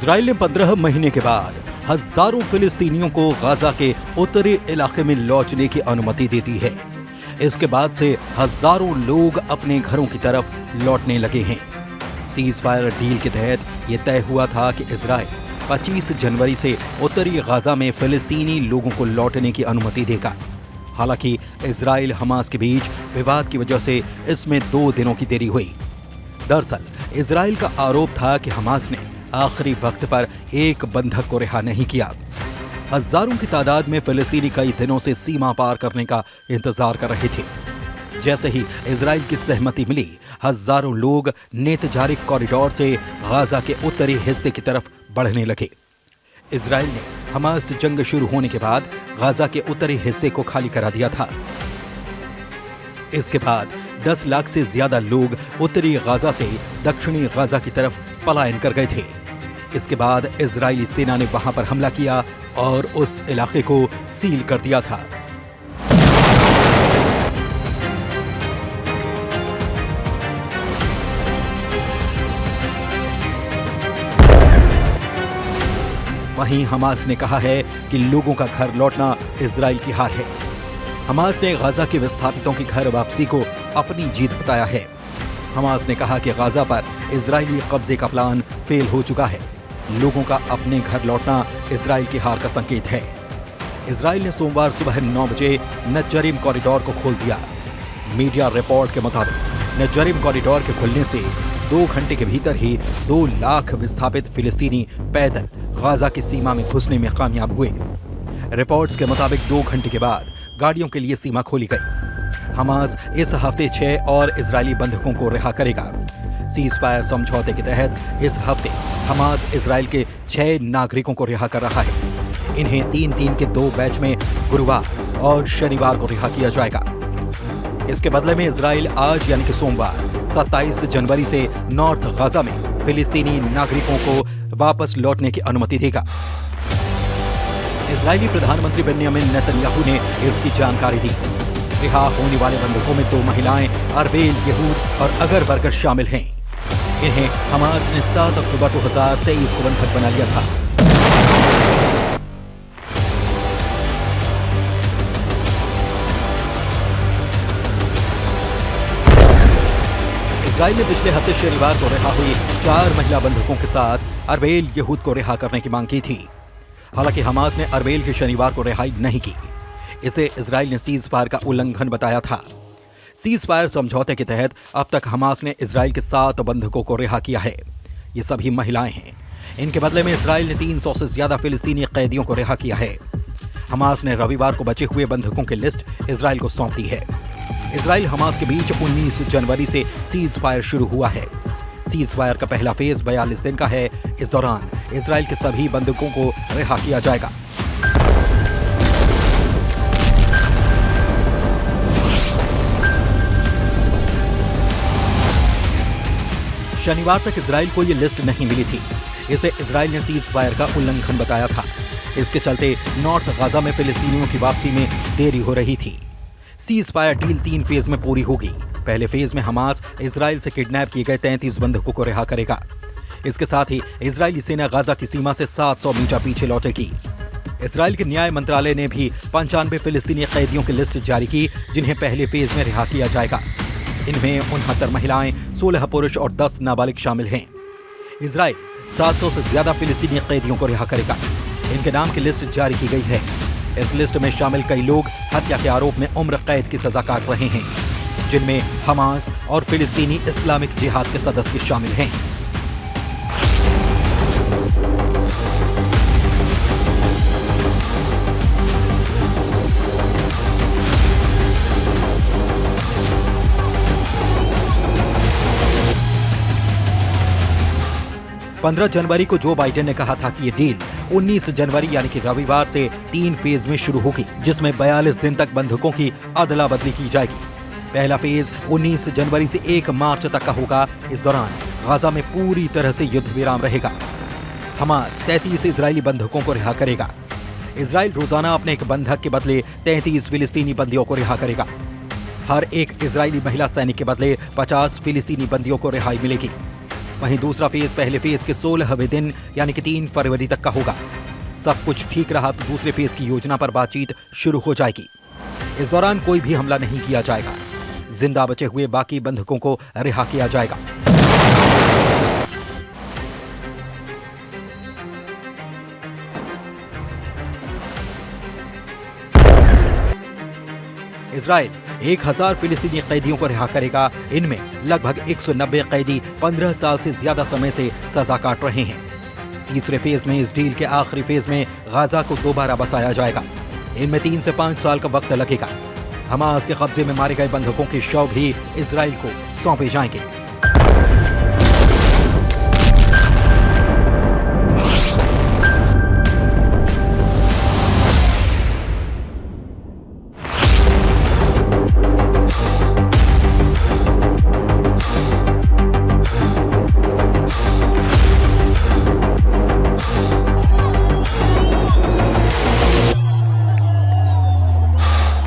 Israel ने 15 महीने के बाद हजारों फिलिस्तीनियों को गाजा के उत्तरी इलाके में लौटने की अनुमति दे दी है। इसके बाद से हजारों लोग अपने घरों की तरफ लौटने लगे हैं। सीज फायर डील के तहत यह तय हुआ था कि इजराइल 25 जनवरी से उत्तरी गाजा में फिलिस्तीनी लोगों को लौटने की अनुमति देगा। हालांकि इजराइल हमास के बीच विवाद की वजह से इसमें 2 दिनों की देरी हुई। दरअसल इजराइल का आरोप था कि हमास ने आखिरी वक्त पर एक बंधक को रिहा नहीं किया। हजारों की तादाद में फिलिस्तीनी कई दिनों से सीमा पार करने का इंतजार कर रहे थे। जैसे ही इजराइल की सहमति मिली, हजारों लोग नेतजारिक कॉरिडोर से गाजा के उत्तरी हिस्से की तरफ बढ़ने लगे। इजराइल ने हमास से जंग शुरू होने के बाद गाजा के उत्तरी हिस्से को खाली करा दिया था। इसके बाद 10 लाख से ज्यादा लोग उत्तरी गाजा से दक्षिणी गाजा की तरफ पलायन कर गए थे। इसके बाद इजरायली सेना ने वहां पर हमला किया और उस इलाके को सील कर दिया था। वहीं हमास ने कहा है कि लोगों का घर लौटना इजराइल की हार है। हमास ने गाजा के विस्थापितों की घर वापसी को अपनी जीत बताया है। हमास ने कहा कि गाजा पर इजरायली कब्जे का प्लान फेल हो चुका है। लोगों का अपने घर लौटना इजराइल की हार का संकेत है। इजराइल ने सोमवार सुबह 9 बजे नजरिम कॉरिडोर को खोल दिया। मीडिया रिपोर्ट के मुताबिक नजरिम कॉरिडोर के खुलने से 2 घंटे के भीतर ही 2 लाख विस्थापित फिलिस्तीनी पैदल गाजा की सीमा में घुसने में कामयाब हुए। रिपोर्ट्स के मुताबिक 2 घंटे के बाद गाड़ियों के लिए सीमा खोली गई। हमास इस हफ्ते 6 और इजरायली बंधकों को रिहा करेगा। सीज फायर समझौते के तहत इस हफ्ते हमास इजराइल के 6 नागरिकों को रिहा कर रहा है। इन्हें 3-3 के 2 बैच में गुरुवार और शनिवार को रिहा किया जाएगा। इसके बदले में इजराइल आज यानी कि सोमवार 27 जनवरी से नॉर्थ गाजा में फिलिस्तीनी नागरिकों को वापस लौटने की अनुमति देगा। इजरायली प्रधानमंत्री बेन्यामिन नेतन्याहू ने इसकी जानकारी दी। रिहा होने वाले बंधकों में 2 महिलाएं अरबेल यहूद और अगर बर्गर शामिल हैं। इन्हें हमास ने 7 अक्टूबर 2023 को बंधक बना लिया था। इजराइल ने पिछले हफ्ते शनिवार को रिहा हुई 4 महिला बंधकों के साथ अरबेल यहूद को रिहा करने की मांग की थी। हालांकि हमास ने अरबेल के शनिवार को रिहाई नहीं की। इसे इजराइल ने सीज फायर का उल्लंघन बताया था। सीज फायर समझौते के तहत अब तक हमास ने इजराइल के 7 बंधकों को रिहा किया है। ये सभी महिलाएं हैं। इनके बदले में इजराइल ने 300 से ज्यादा फिलिस्तीनी कैदियों को रिहा किया है। हमास ने रविवार को बचे हुए बंधकों की लिस्ट इजराइल को सौंप दी है। इजराइल हमास के बीच 19 जनवरी से सीज फायर शुरू हुआ है। सीज फायर का पहला फेज 42 दिन का है। इस दौरान इजराइल के सभी बंधकों को रिहा किया जाएगा। शनिवार तक इजराइल को यह लिस्ट नहीं मिली थी। इसे इजराइल ने सीज फायर का उल्लंघन बताया था। इसके चलते नॉर्थ गाजा में फिलिस्तीनियों की वापसी में देरी हो रही थी। सीज फायर डील 3 फेज में पूरी होगी। पहले फेज में हमास इजराइल से किडनैप किए गए 33 बंधकों को रिहा करेगा। इसके साथ ही इजरायली सेना गाजा की सीमा से 700 मीटर पीछे लौटेगी। इजराइल के न्याय मंत्रालय ने भी 95 फिलिस्तीनी कैदियों की लिस्ट जारी की, जिन्हें पहले फेज में रिहा किया जाएगा। इनमें 69 महिलाएं, 16 पुरुष और 10 नाबालिग शामिल हैं। इजराइल 700 से ज्यादा फिलिस्तीनी कैदियों को रिहा करेगा। इनके नाम की लिस्ट जारी की गई है। इस लिस्ट में शामिल कई लोग हत्या के आरोप में उम्र कैद की सजा काट रहे हैं, जिनमें हमास और फिलिस्तीनी इस्लामिक जिहाद के सदस्य शामिल हैं। पंद्रह जनवरी को जो बाइडेन ने कहा था कि ये डील 19 जनवरी यानी कि रविवार से 3 फेज में शुरू होगी, जिसमें 42 दिन तक बंधकों की अदला बदली की जाएगी। पहला फेज 19 जनवरी से 1 मार्च तक का होगा। इस दौरान गाजा में पूरी तरह से युद्ध विराम रहेगा। हमास 33 इजरायली बंधकों को रिहा करेगा। इजराइल रोजाना अपने एक बंधक के बदले 33 फिलिस्तीनी बंदियों को रिहा करेगा। हर एक इजरायली महिला सैनिक के बदले 50 फिलिस्तीनी बंदियों को रिहाई मिलेगी। वहीं दूसरा फेज पहले फेज के 16वें दिन यानी कि 3 फरवरी तक का होगा। सब कुछ ठीक रहा तो दूसरे फेज की योजना पर बातचीत शुरू हो जाएगी। इस दौरान कोई भी हमला नहीं किया जाएगा। जिंदा बचे हुए बाकी बंधकों को रिहा किया जाएगा। इजराइल 1000 फिलिस्तीनी कैदियों को रिहा करेगा। इनमें लगभग 190 कैदी 15 साल से ज्यादा समय से सजा काट रहे हैं। तीसरे फेज में इस डील के आखिरी फेज में गाजा को दोबारा बसाया जाएगा। इनमें 3 से 5 साल का वक्त लगेगा। हमास के कब्जे में मारे गए बंधकों के शव भी इजराइल को सौंपे जाएंगे।